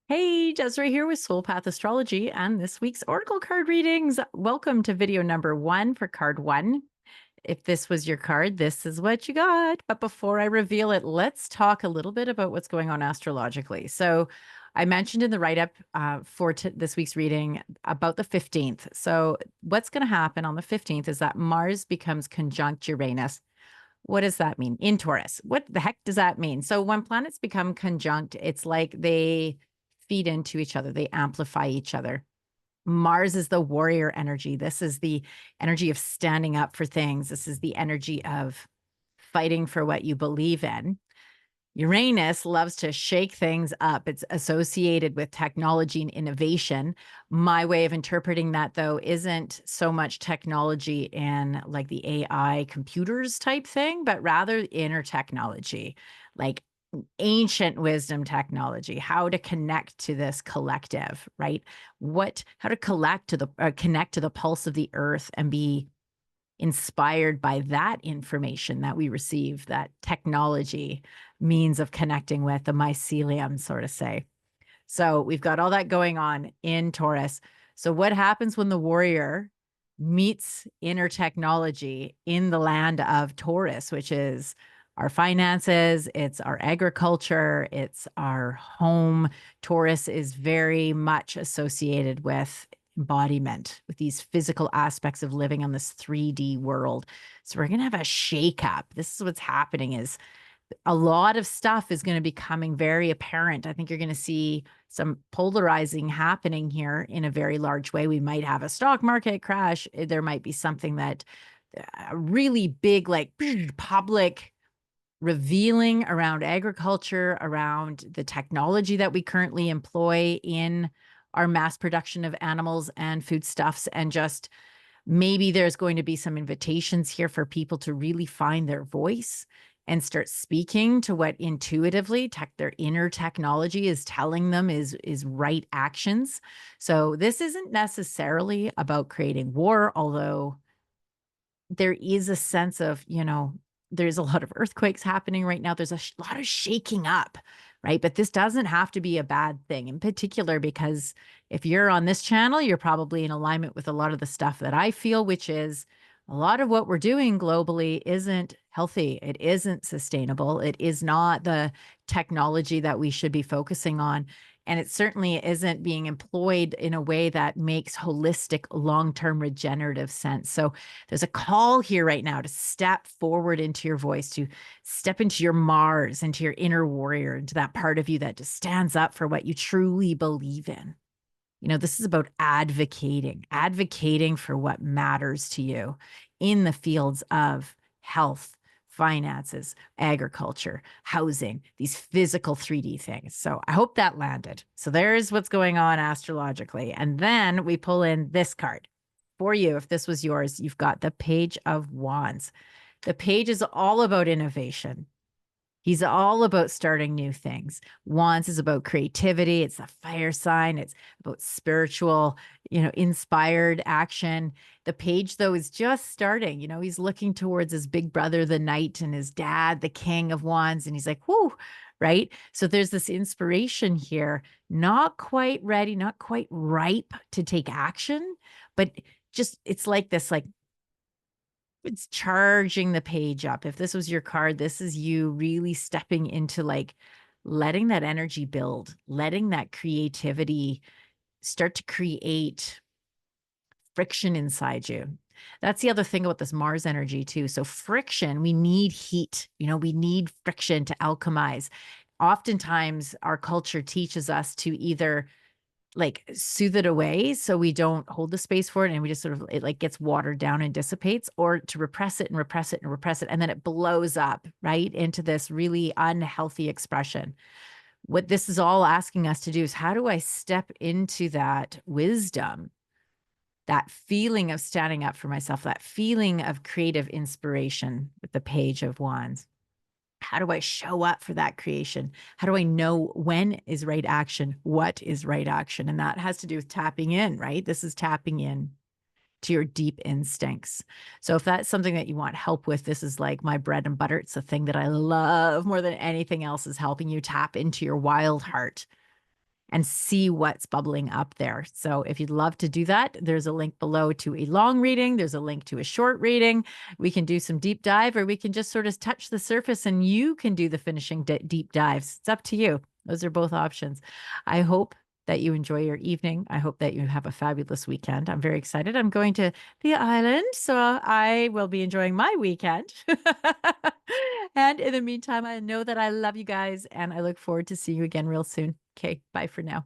Hey, Desiree here with Soul Path Astrology and this week's Oracle card readings. Welcome to video number 1 for card 1. If this was your card, this is what you got. But before I reveal it, let's talk a little bit about what's going on astrologically. So, I mentioned in the write up for this week's reading about the 15th. So, what's going to happen on the 15th is that Mars becomes conjunct Uranus. What does that mean in Taurus? What the heck does that mean? So when planets become conjunct, it's like they feed into each other, they amplify each other. Mars is the warrior energy. This is the energy of standing up for things. This is the energy of fighting for what you believe in. Uranus loves to shake things up. It's associated with technology and innovation. My way of interpreting that, though, isn't so much technology and like the AI computers type thing, but rather inner technology, like ancient wisdom technology, how to connect to this collective, right? How to connect to the pulse of the earth and be inspired by that information that we receive, that technology means of connecting with the mycelium, sort of say. So we've got all that going on in Taurus. So what happens when the warrior meets inner technology in the land of Taurus, which is our finances, it's our agriculture, it's our home. Taurus is very much associated with embodiment, with these physical aspects of living on this 3D world. So we're going to have a shakeup. This is what's happening is a lot of stuff is going to be becoming very apparent. I think you're going to see some polarizing happening here in a very large way. We might have a stock market crash. There might be something that a really big, like public revealing around agriculture, around the technology that we currently employ in our mass production of animals and foodstuffs, and just maybe there's going to be some invitations here for people to really find their voice and start speaking to what intuitively their inner technology is telling them is right actions. So this isn't necessarily about creating war, although there is a sense of, there's a lot of earthquakes happening right now. There's a lot of shaking up, right? But this doesn't have to be a bad thing, in particular, because if you're on this channel, you're probably in alignment with a lot of the stuff that I feel, which is a lot of what we're doing globally isn't healthy. It isn't sustainable. It is not the technology that we should be focusing on. And it certainly isn't being employed in a way that makes holistic, long-term regenerative sense. So there's a call here right now to step forward into your voice, to step into your Mars, into your inner warrior, into that part of you that just stands up for what you truly believe in. This is about advocating for what matters to you in the fields of health, finances, agriculture, housing, these physical 3D things. So I hope that landed. So there's what's going on astrologically. And then we pull in this card for you. If this was yours, you've got the Page of Wands. The page is all about innovation. He's all about starting new things. Wands is about creativity. It's a fire sign. It's about spiritual, inspired action. The page, though, is just starting. He's looking towards his big brother, the knight, and his dad, the king of wands. And he's like, whoo, right? So there's this inspiration here, not quite ready, not quite ripe to take action, but just it's like this, like, it's charging the page up. If this was your card, this is you really stepping into like letting that energy build, letting that creativity start to create friction inside you. That's the other thing about this Mars energy too. So friction, we need heat, we need friction to alchemize. Oftentimes our culture teaches us to either like soothe it away so we don't hold the space for it and we just sort of it like gets watered down and dissipates, or to repress it and repress it and repress it, and then it blows up right into this really unhealthy expression. What this is all asking us to do is, how do I step into that wisdom, that feeling of standing up for myself, that feeling of creative inspiration with the Page of Wands? How do I show up for that creation? How do I know when is right action? What is right action? And that has to do with tapping in, right? This is tapping in to your deep instincts. So if that's something that you want help with, this is like my bread and butter. It's the thing that I love more than anything else, is helping you tap into your wild heart, and see what's bubbling up there. So if you'd love to do that, there's a link below to a long reading. There's a link to a short reading. We can do some deep dive, or we can just sort of touch the surface and you can do the finishing deep dives. It's up to you. Those are both options. I hope that you enjoy your evening. I hope that you have a fabulous weekend. I'm very excited. I'm going to the island, so I will be enjoying my weekend. And in the meantime, I know that I love you guys and I look forward to seeing you again real soon. Okay, bye for now.